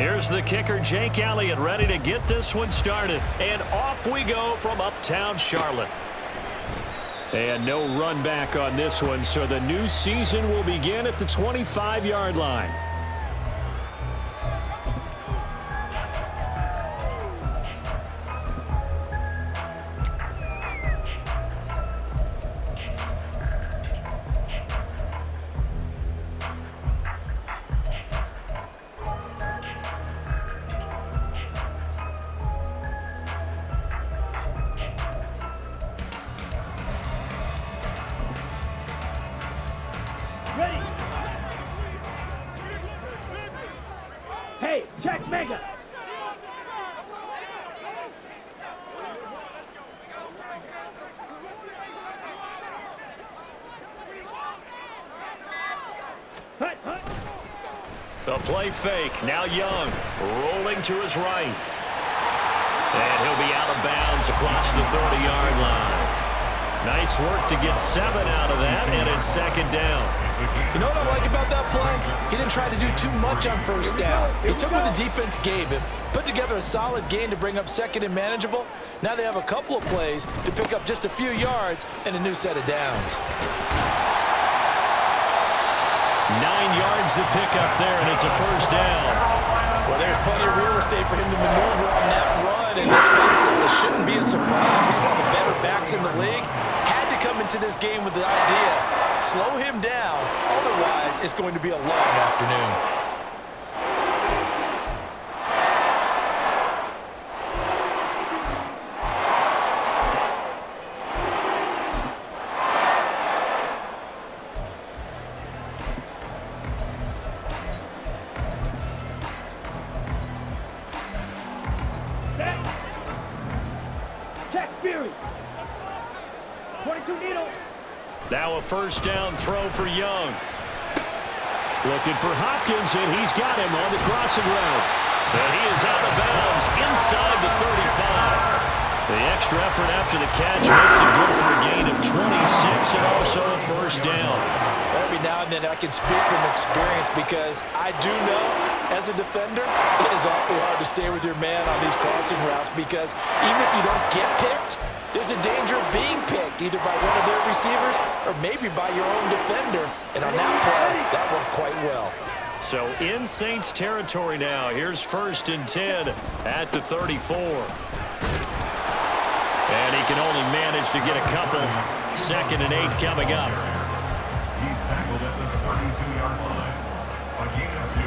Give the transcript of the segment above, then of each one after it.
Here's the kicker, Jake Elliott, ready to get this one started. And off we go from uptown Charlotte. And no run back on this one, so the new season will begin at the 25-yard line. Hey, check mega. Hut, hut. The play fake. Now Young rolling to his right. And he'll be out of bounds across the 30-yard line. Nice work to get 7 out of that, and it's second down. You know what I like about that play? He didn't try to do too much on first down. He took what the defense gave him, put together a solid gain to bring up second and manageable. Now they have a couple of plays to pick up just a few yards and a new set of downs. 9 yards to pick up there, and it's a first down. Well, there's plenty of real estate for him to maneuver on that run, and let's face it, this shouldn't be a surprise. He's one of the better backs in the league. Had to come into this game with the idea, slow him down, otherwise it's going to be a long afternoon. Check Fury. 22 needle. Now a first down throw for Young. Looking for Hopkins, and he's got him on the crossing route. And he is out of bounds inside the 35. The extra effort after the catch makes it good for a gain of 26 and also a first down. Every now and then I can speak from experience because I do know, as a defender, it is awfully hard to stay with your man on these crossing routes because even if you don't get picked, there's a danger of being picked either by one of their receivers or maybe by your own defender. And on that play, that worked quite well. So in Saints territory now. Here's 1st and 10 at the 34. And he can only manage to get a couple. 2nd and 8 coming up. He's tackled at the 32-yard line. A gain of 2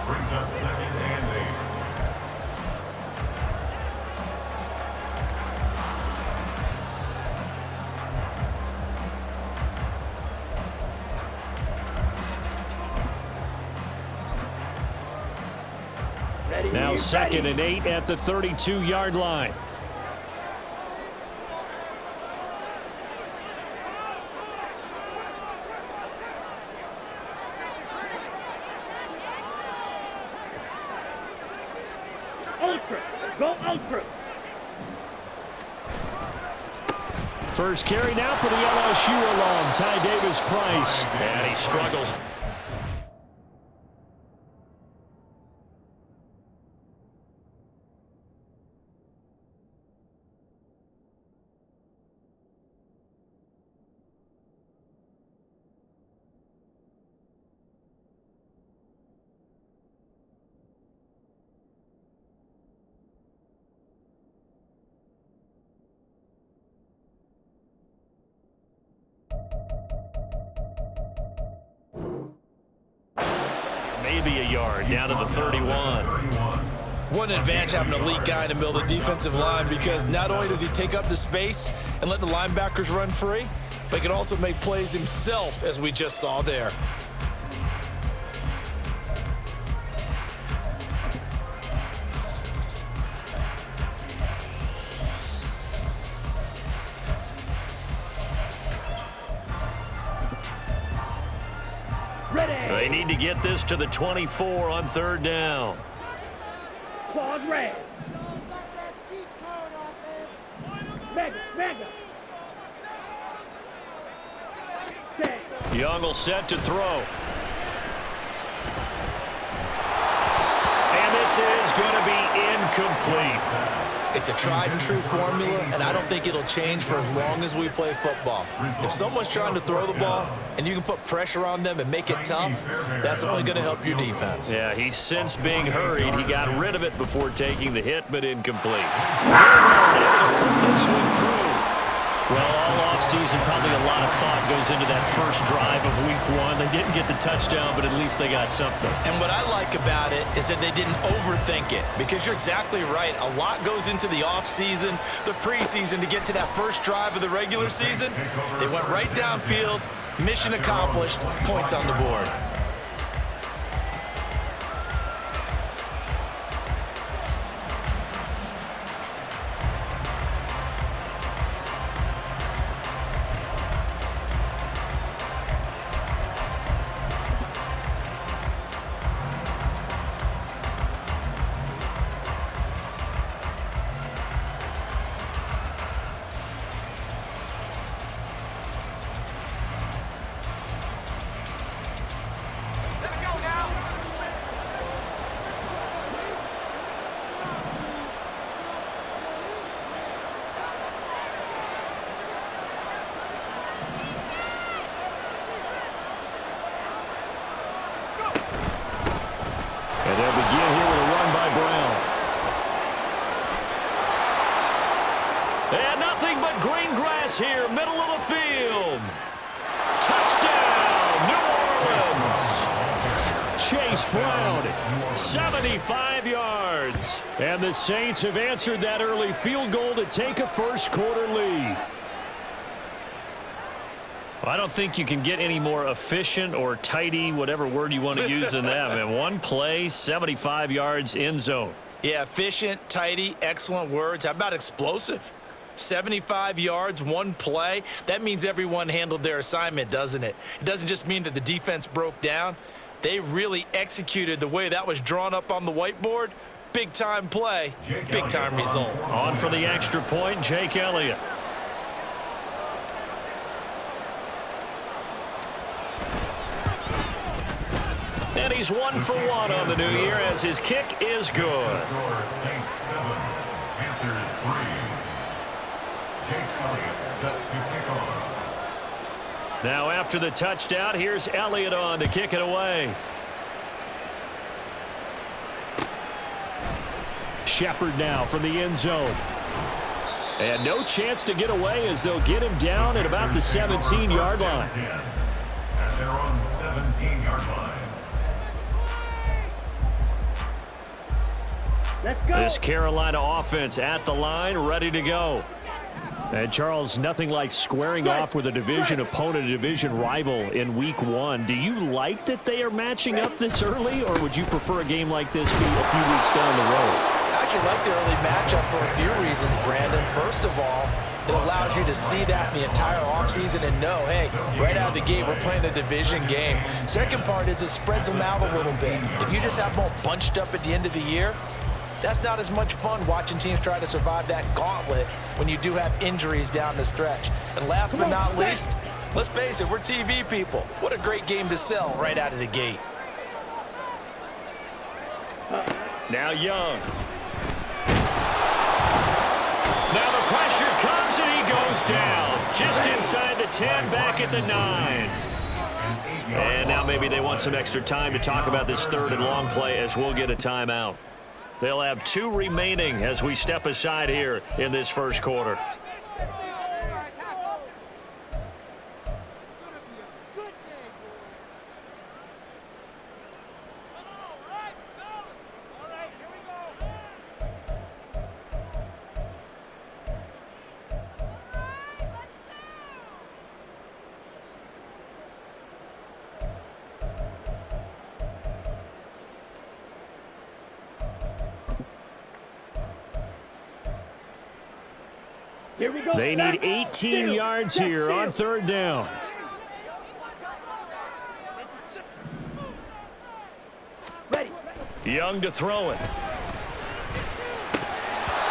brings up 2nd and 8. Now 2nd and 8 at the 32-yard line. Ultra. Go ultra. First carry now for the LSU alum, Ty Davis-Price. And he struggles. Maybe a yard down to the 31. What an advantage having an elite guy in the middle of the defensive line because not only does he take up the space and let the linebackers run free, but he can also make plays himself, as we just saw there. They need to get this to the 24 on 3rd down. Claws red. Mega. Young will set to throw. And this This is going to be incomplete. It's a tried-and-true formula, and I don't think it'll change for as long as we play football. If someone's trying to throw the ball and you can put pressure on them and make it tough, that's only going to help your defense. Yeah, he's since being hurried. He got rid of it before taking the hit, but incomplete. Able to put this one through. Well, all offseason, probably a lot of thought goes into that first drive of week one. They didn't get the touchdown, but at least they got something. And what I like about it is that they didn't overthink it, because you're exactly right. A lot goes into the offseason, the preseason, to get to that first drive of the regular season. They went right downfield, mission accomplished, points on the board. And they'll begin here with a run by Brown. And nothing but green grass here, middle of the field. Touchdown, New Orleans. Chase Brown, 75 yards. And the Saints have answered that early field goal to take a first quarter lead. I don't think you can get any more efficient or tidy, whatever word you want to use in that. Man, one play, 75 yards, end zone. Yeah, efficient, tidy, excellent words. How about explosive? 75 yards, one play. That means everyone handled their assignment, doesn't it? It doesn't just mean that the defense broke down. They really executed the way that was drawn up on the whiteboard. Big-time play, big-time result. On for the extra point, Jake Elliott. And he's 1 for 1 on the new year as his kick is good. Saints 7, Panthers 3. Jake Elliott set to kick off. Now after the touchdown, here's Elliott on to kick it away. Shepard now from the end zone. And no chance to get away as they'll get him down at about the 17-yard line. And they're on 17-yard line. Let's go. This Carolina offense at the line, ready to go. And Charles, nothing like squaring off with a division opponent, a division rival in week one. Do you like that they are matching up this early, or would you prefer a game like this be a few weeks down the road? I actually like the early matchup for a few reasons, Brandon. First of all, it allows you to see that in the entire offseason and know, hey, right out of the gate, we're playing a division game. Second part is it spreads them out a little bit. If you just have them all bunched up at the end of the year, that's not as much fun watching teams try to survive that gauntlet when you do have injuries down the stretch. And last but not least, let's face it, we're TV people. What a great game to sell right out of the gate. Now Young. Now the pressure comes and he goes down. Just inside the 10, back at the 9. And now maybe they want some extra time to talk about this third and long play as we'll get a timeout. They'll have 2 remaining as we step aside here in this first quarter. Here we go. They need 18 yards here on third down. Ready. Young to throw it.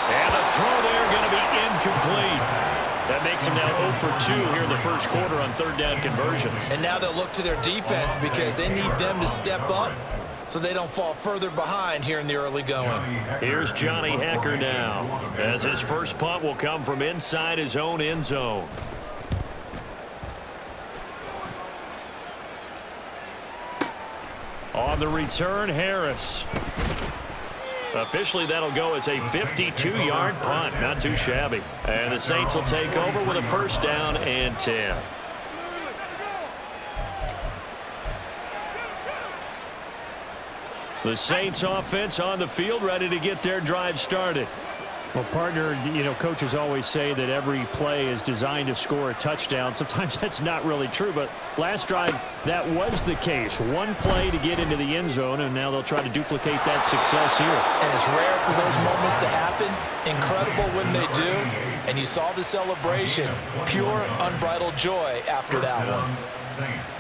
And the throw there going to be incomplete. That makes them now 0 for 2 here in the first quarter on third down conversions. And now they'll look to their defense because they need them to step up so they don't fall further behind here in the early going. Here's Johnny Hecker now, as his first punt will come from inside his own end zone. On the return, Harris. Officially, that'll go as a 52-yard punt. Not too shabby. And the Saints will take over with a first down and 10. The Saints offense on the field, ready to get their drive started. Well, partner, coaches always say that every play is designed to score a touchdown. Sometimes that's not really true, but last drive, that was the case. One play to get into the end zone, and now they'll try to duplicate that success here. And it's rare for those moments to happen. Incredible when they do. And you saw the celebration. Pure, unbridled joy after that one. Saints.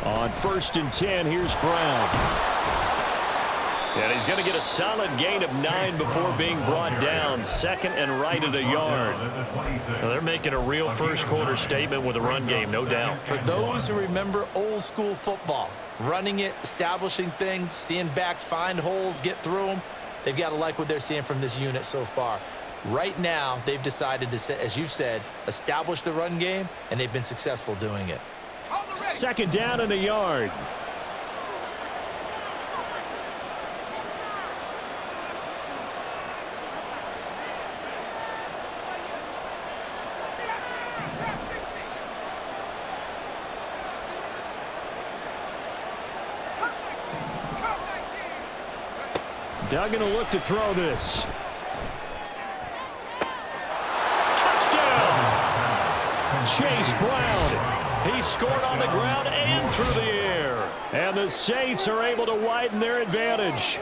On 1st and 10, here's Brown. And he's going to get a solid gain of 9 before being brought down. 2nd and right at a yard. Now they're making a real first-quarter statement with a run game, no doubt. For those who remember old-school football, running it, establishing things, seeing backs find holes, get through them, they've got to like what they're seeing from this unit so far. Right now, they've decided to, as you've said, establish the run game, and they've been successful doing it. 2nd down and a yard. Duggan will look to throw this. Touchdown! Chase Brown. He scored on the ground and through the air. And the Saints are able to widen their advantage.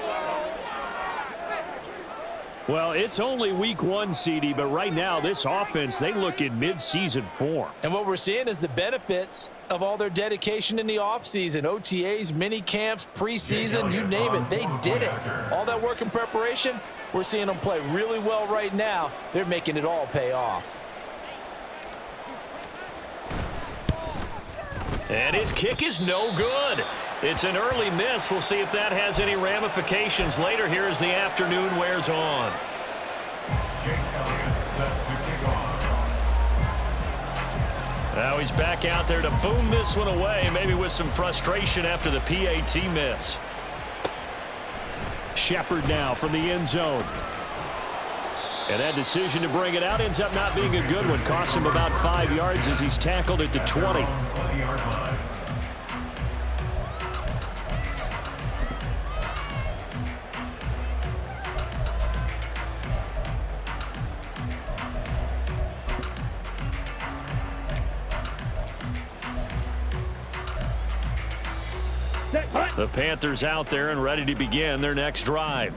Well, it's only week 1, CD, but right now this offense, they look in mid-season form. And what we're seeing is the benefits of all their dedication in the offseason. OTAs, mini camps, preseason, you name it. They did it. All that work in preparation, we're seeing them play really well right now. They're making it all pay off. And his kick is no good. It's an early miss. We'll see if that has any ramifications later here as the afternoon wears on. Jake Elliott set to kick off. Now he's back out there to boom this one away, maybe with some frustration after the PAT miss. Shepard now from the end zone. And that decision to bring it out ends up not being a good one. Costs him about 5 yards as he's tackled at the 20. 20-yard line. The Panthers out there and ready to begin their next drive.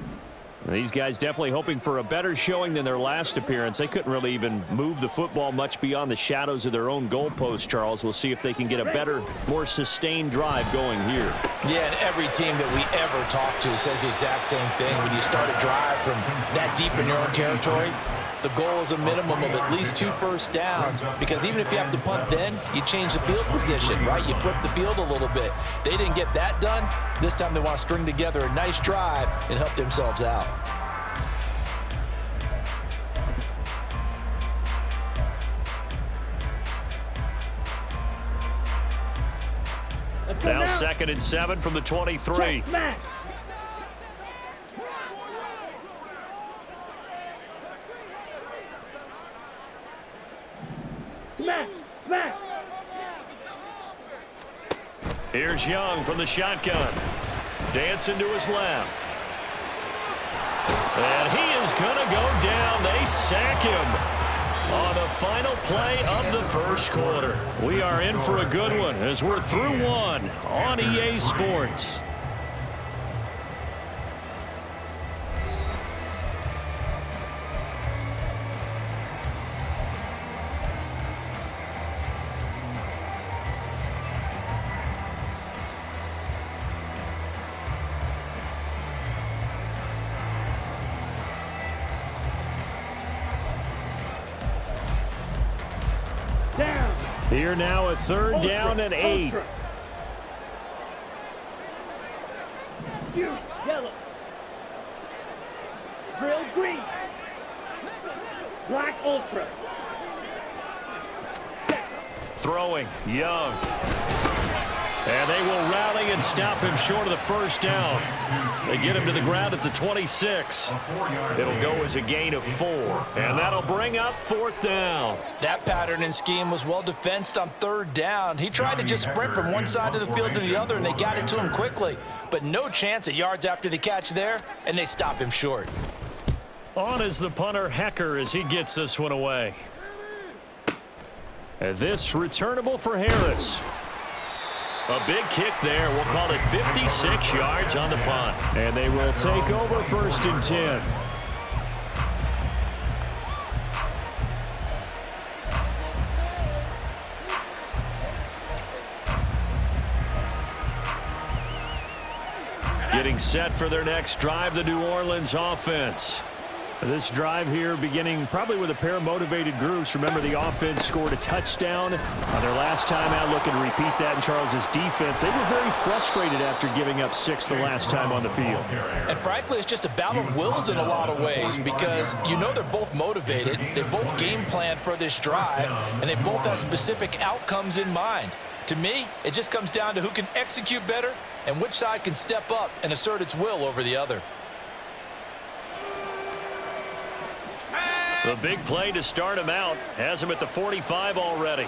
These guys definitely hoping for a better showing than their last appearance. They couldn't really even move the football much beyond the shadows of their own goalpost, Charles. We'll see if they can get a better, more sustained drive going here. Yeah, and every team that we ever talk to says the exact same thing. When you start a drive from that deep in your own territory, the goal is a minimum of at least 2 first downs, because even if you have to punt then, you change the field position, right? You flip the field a little bit. They didn't get that done. This time they want to string together a nice drive and help themselves out. Now 2nd and 7 from the 23. Matt. Here's Young from the shotgun. Dancing to his left. And he is going to go down. They sack him on the final play of the first quarter. We are in for a good one as we're through one on EA Sports. Here now a third down and 8. Ultra. Huge yellow. Drill green. Black ultra. Throwing, Young. And they will rally and stop him short of the first down. They get him to the ground at the 26. It'll go as a gain of 4. And that'll bring up 4th down. That pattern and scheme was well defensed on 3rd down. He tried to just sprint from one side of the field to the other, and they got it to him quickly. But no chance at yards after the catch there, and they stop him short. On is the punter, Hecker, as he gets this one away. And this returnable for Harris. A big kick there. We'll call it 56 yards on the punt. And they will take over 1st and 10. Getting set for their next drive, the New Orleans offense. This drive here beginning probably with a pair of motivated groups. Remember, the offense scored a touchdown on their last time out, looking to repeat that in Charles's defense. They were very frustrated after giving up 6 the last time on the field. And frankly, it's just a battle of wills in a lot of ways because you know they're both motivated, they both game planned for this drive, and they both have specific outcomes in mind. To me, it just comes down to who can execute better and which side can step up and assert its will over the other. The big play to start him out has him at the 45 already.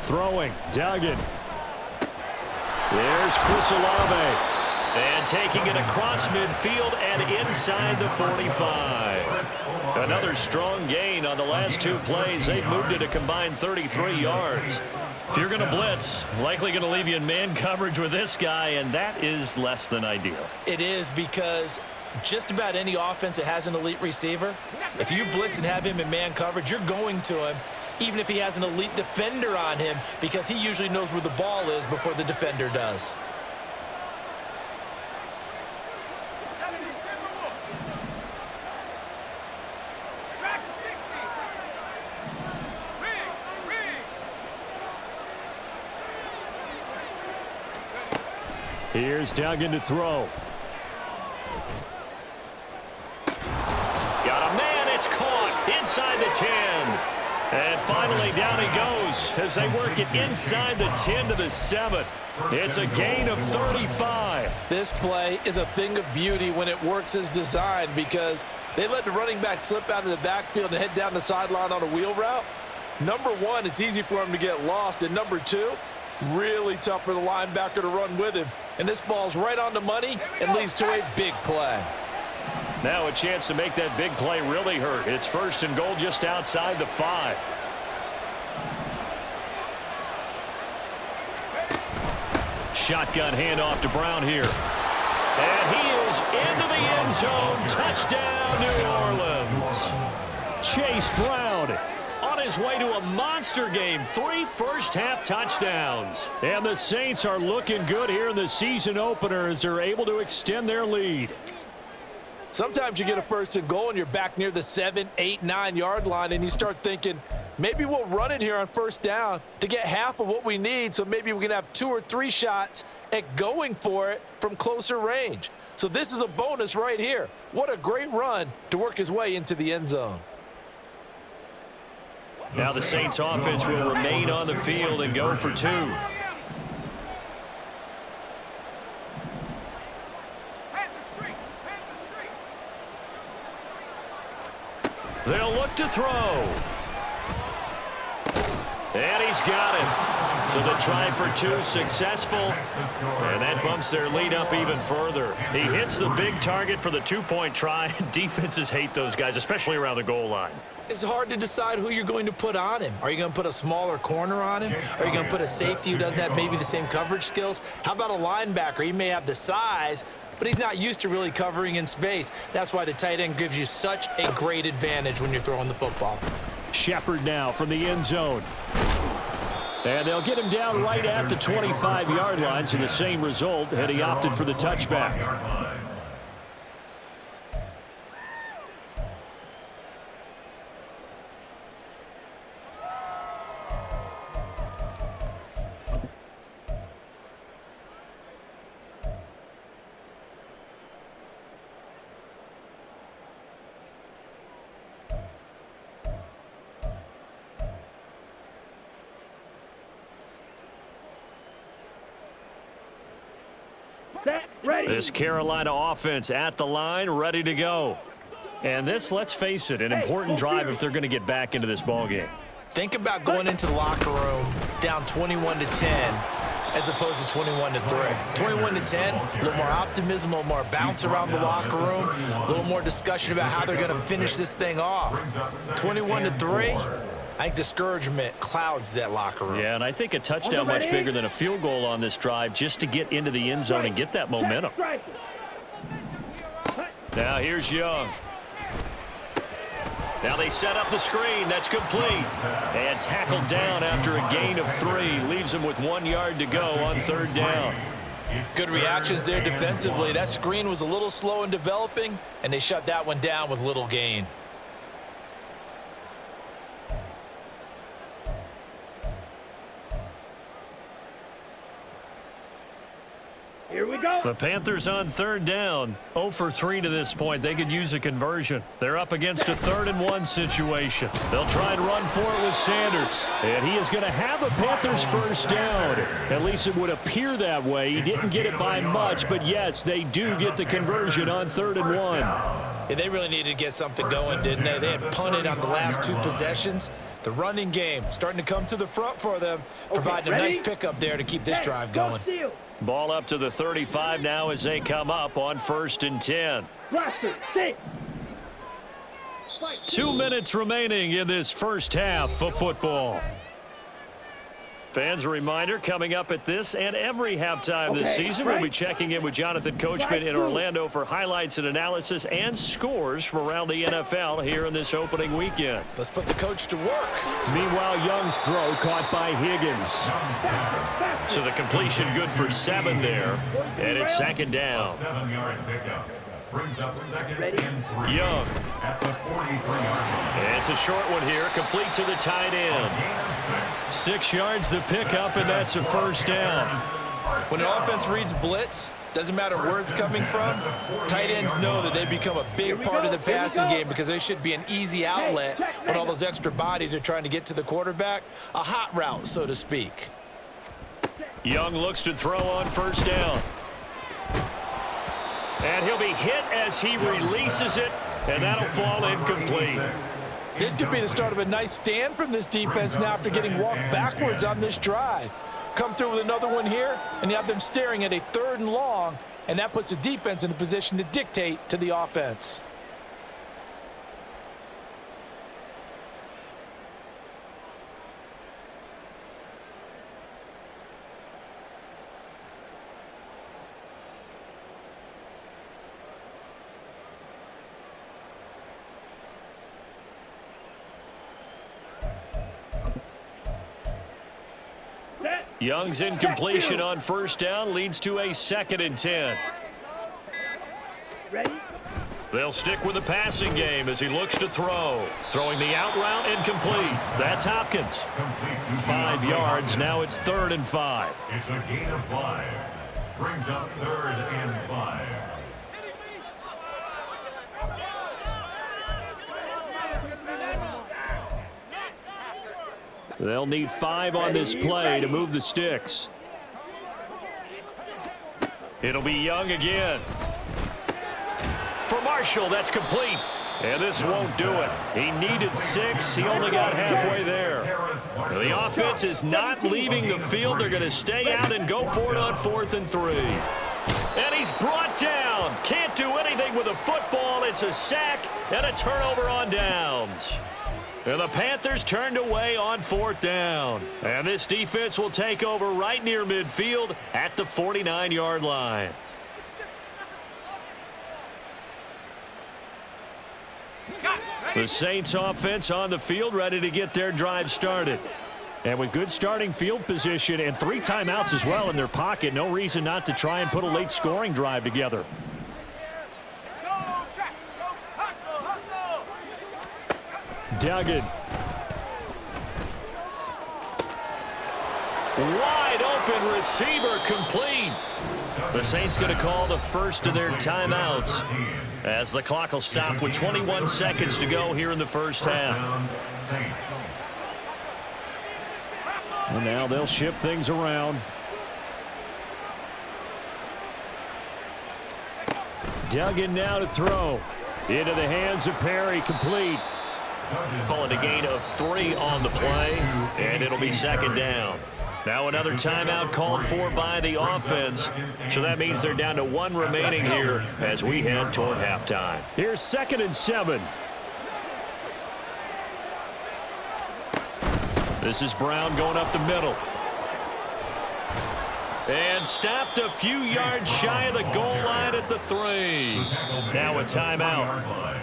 Throwing, Duggan. There's Chris Olave. And taking it across midfield and inside the 45. Another strong gain on the last 2 plays. They've moved it a combined 33 yards. If you're going to blitz, likely going to leave you in man coverage with this guy, and that is less than ideal. It is because just about any offense that has an elite receiver, if you blitz and have him in man coverage, you're going to him, even if he has an elite defender on him, because he usually knows where the ball is before the defender does. Here's Duggan to throw. Got a man, it's caught inside the 10. And finally down he goes as they work it inside the 10 to the 7. It's a gain of 35. This play is a thing of beauty when it works as designed because they let the running back slip out of the backfield and head down the sideline on a wheel route. Number 1, it's easy for him to get lost. And number 2, really tough for the linebacker to run with him. And this ball's right on the money and leads to a big play. Now a chance to make that big play really hurt. It's 1st and goal just outside the 5. Shotgun handoff to Brown here. And he is into the end zone. Touchdown, New Orleans. Chase Brown on his way to a monster game. 3 first-half touchdowns. And the Saints are looking good here in the season opener as they're able to extend their lead. Sometimes you get a 1st and goal and you're back near the 7, 8, 9 yard line and you start thinking, maybe we'll run it here on 1st down to get half of what we need, so maybe we can have 2 or 3 shots at going for it from closer range. So this is a bonus right here. What a great run to work his way into the end zone. Now the Saints offense will remain on the field and go for 2. They'll look to throw. And he's got it. So the try for 2 successful. And that bumps their lead up even further. He hits the big target for the 2-point try. Defenses hate those guys, especially around the goal line. It's hard to decide who you're going to put on him. Are you going to put a smaller corner on him? Are you going to put a safety who doesn't have maybe the same coverage skills? How about a linebacker? He may have the size, but he's not used to really covering in space. That's why the tight end gives you such a great advantage when you're throwing the football. Shepard now from the end zone. And they'll get him down right at the 25-yard line, so the same result had he opted for the touchback. Set, ready. This Carolina offense at the line, ready to go. And this, let's face it, an important drive if they're going to get back into this ballgame. Think about going into the locker room down 21-10 as opposed to 21-3. 21-10, a little more optimism, a little more bounce around the locker room, a little more discussion about how they're going to finish this thing off. 21-3, I think discouragement clouds that locker room. Yeah, and I think a touchdown much bigger than a field goal on this drive just to get into the end zone and get that momentum. Now here's Young. Now they set up the screen. That's complete. And tackled down after a gain of 3. Leaves him with 1 yard to go on 3rd down. Good reactions there defensively. That screen was a little slow in developing, and they shut that one down with little gain. Here we go. The Panthers on 3rd down. 0 for 3 to this point. They could use a conversion. They're up against a 3rd and 1 situation. They'll try and run for it with Sanders. And he is going to have a Panthers first down. At least it would appear that way. He didn't get it by much, but yes, they do get the conversion on 3rd and 1. Yeah, they really needed to get something going, didn't they? They had punted on the last 2 possessions. The running game starting to come to the front for them, providing a nice pickup there to keep this drive going. Ball up to the 35 now as they come up on 1st and 10. Blaster, sit. 2 minutes remaining in this first half of football. Fans, a reminder, coming up at this and every halftime this season, we'll be checking in with Jonathan Coachman in Orlando for highlights and analysis and scores from around the NFL here in this opening weekend. Let's put the coach to work. Meanwhile, Young's throw caught by Higgins. So the completion good for 7 there, and it's 2nd down. 7-yard pickup. Brings up 2nd and 3. Young. At the 43-yard line. It's a short one here, complete to the tight end. 6 yards the pickup, and that's a first down. When an offense reads blitz, doesn't matter where it's coming from, tight ends know that they become a big part of the passing game because they should be an easy outlet when all those extra bodies are trying to get to the quarterback. A hot route, so to speak. Young looks to throw on first down. And he'll be hit as he releases it, and that'll fall incomplete. This could be the start of a nice stand from this defense now after getting walked backwards on this drive. Come through with another one here, and you have them staring at a 3rd and long, and that puts the defense in a position to dictate to the offense. Young's incompletion on first down leads to a 2nd and 10. Ready? They'll stick with the passing game as he looks to throw. Throwing the out route incomplete. That's Hopkins. 5 yards. Now it's 3rd and 5. It's a gain of 5. Brings up 3rd and 5. They'll need 5 on this play to move the sticks. It'll be Young again. For Marshall, that's complete. And this won't do it. He needed 6. He only got halfway there. The offense is not leaving the field. They're going to stay out and go for it on 4th and 3. And he's brought down. Can't do anything with a football. It's a sack and a turnover on downs. And the Panthers turned away on 4th down. And this defense will take over right near midfield at the 49-yard line. The Saints offense on the field ready to get their drive started. And with good starting field position and 3 timeouts as well in their pocket, no reason not to try and put a late scoring drive together. Duggan. Wide open receiver, complete. The Saints going to call the first of their timeouts as the clock will stop with 21 seconds to go here in the first half. And now they'll shift things around. Duggan now to throw. Into the hands of Perry, complete. Calling a gain of 3 on the play, and it'll be second down. Now another timeout called for by the offense. So that means they're down to 1 remaining here as we head toward halftime. Here's 2nd and 7. This is Brown going up the middle. And stopped a few yards shy of the goal line at the 3. Now a timeout.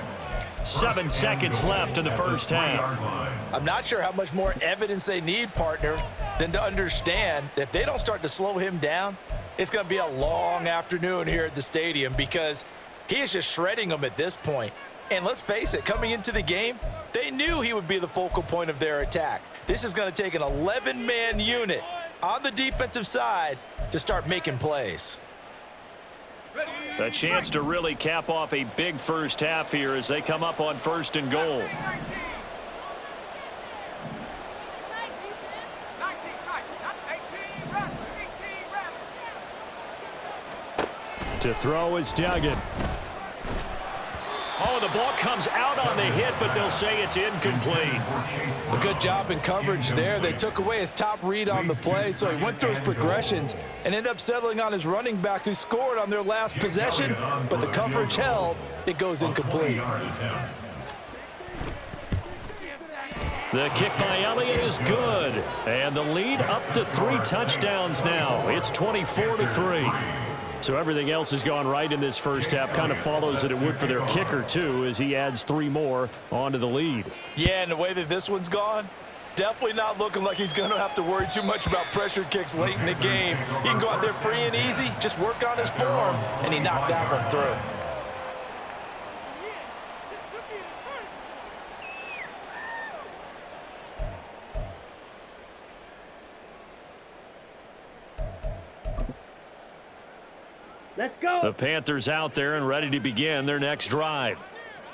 7 seconds left in the first half. I'm not sure how much more evidence they need, partner, than to understand that if they don't start to slow him down, it's going to be a long afternoon here at the stadium because he is just shredding them at this point. And let's face it, coming into the game, they knew he would be the focal point of their attack. This is going to take an 11-man unit on the defensive side to start making plays. A chance to really cap off a big first half here as they come up on 1st and goal. To throw is Duggan. Oh, the ball comes out on the hit, but they'll say it's incomplete. A good job in coverage there. They took away his top read on the play, so he went through his progressions and ended up settling on his running back who scored on their last possession, but the coverage held. It goes incomplete. The kick by Elliott is good, and the lead up to 3 touchdowns now. It's 24-3. So everything else has gone right in this first half. Kind of follows that it would for their kicker, too, as he adds 3 more onto the lead. Yeah, and the way that this one's gone, definitely not looking like he's going to have to worry too much about pressure kicks late in the game. He can go out there free and easy, just work on his form, and he knocked that one through. Let's go. The Panthers out there and ready to begin their next drive.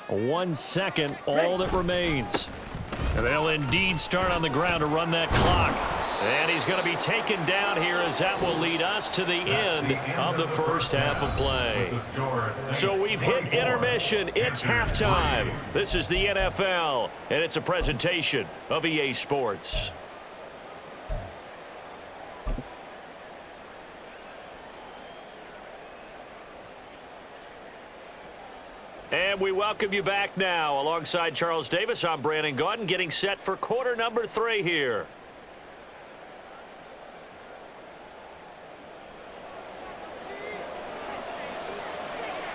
1 second, all that remains. And they'll indeed start on the ground to run that clock. And he's going to be taken down here as that will lead us to the end of the first half of play. So we've hit intermission. It's halftime. This is the NFL, and it's a presentation of EA Sports. And we welcome you back now. Alongside Charles Davis, I'm Brandon Gaudin, getting set for quarter number 3 here.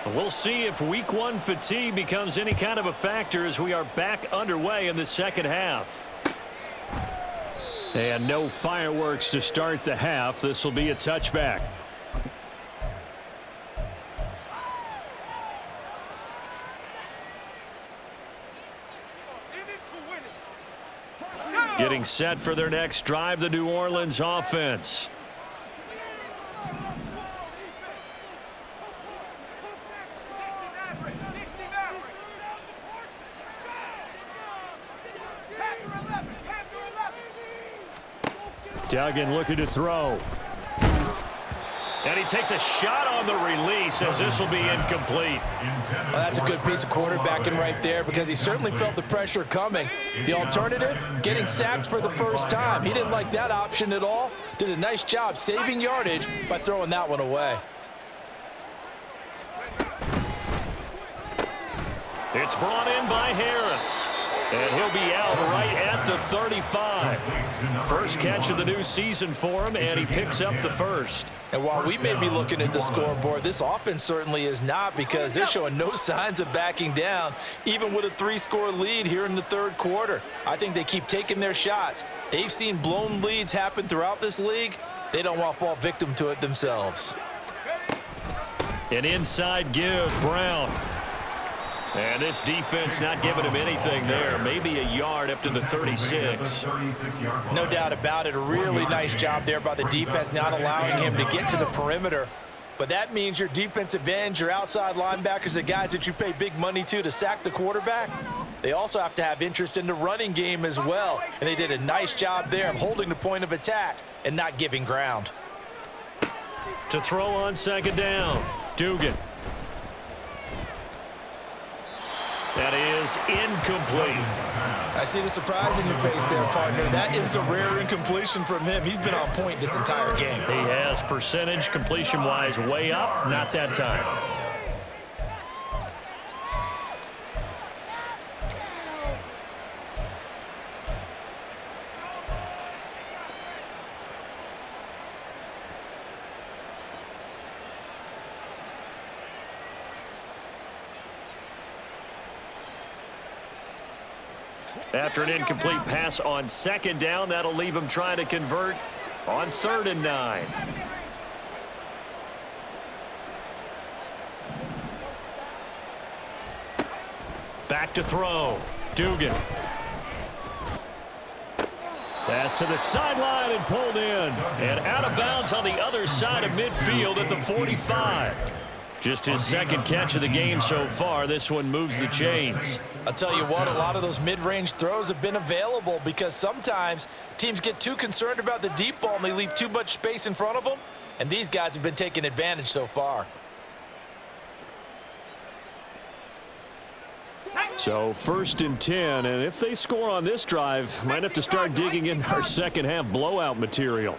We'll see if week 1 fatigue becomes any kind of a factor as we are back underway in the second half. And no fireworks to start the half. This will be a touchback. Getting set for their next drive, the New Orleans offense. Duggan looking to throw. And he takes a shot on the release as this will be incomplete. Well, that's a good piece of quarterbacking right there because he certainly felt the pressure coming. The alternative, getting sacked for the first time. He didn't like that option at all. Did a nice job saving yardage by throwing that one away. It's brought in by Harris. And he'll be out right at the 35. First catch of the new season for him, and he picks up the first. And while we may be looking at the scoreboard, this offense certainly is not, because they're showing no signs of backing down, even with a 3-score lead here in the third quarter. I think they keep taking their shots. They've seen blown leads happen throughout this league. They don't want to fall victim to it themselves. An inside give, Brown. And this defense not giving him anything there. Maybe a yard up to the 36. No doubt about it. A really nice job there by the defense, not allowing him to get to the perimeter. But that means your defensive ends, your outside linebackers, the guys that you pay big money to sack the quarterback, they also have to have interest in the running game as well. And they did a nice job there of holding the point of attack and not giving ground. To throw on second down, Dugan. That is incomplete. I see the surprise in your face there, partner. That is a rare incompletion from him. He's been on point this entire game. He has percentage completion-wise way up, not that time. After an incomplete pass on second down, that'll leave him trying to convert on 3rd and 9. Back to throw. Dugan. Pass to the sideline and pulled in. And out of bounds on the other side of midfield at the 45. Just his second catch of the game so far. This one moves the chains. I'll tell you what, a lot of those mid-range throws have been available, because sometimes teams get too concerned about the deep ball and they leave too much space in front of them. And these guys have been taking advantage so far. So 1st and 10, and if they score on this drive, might have to start digging in our second half blowout material.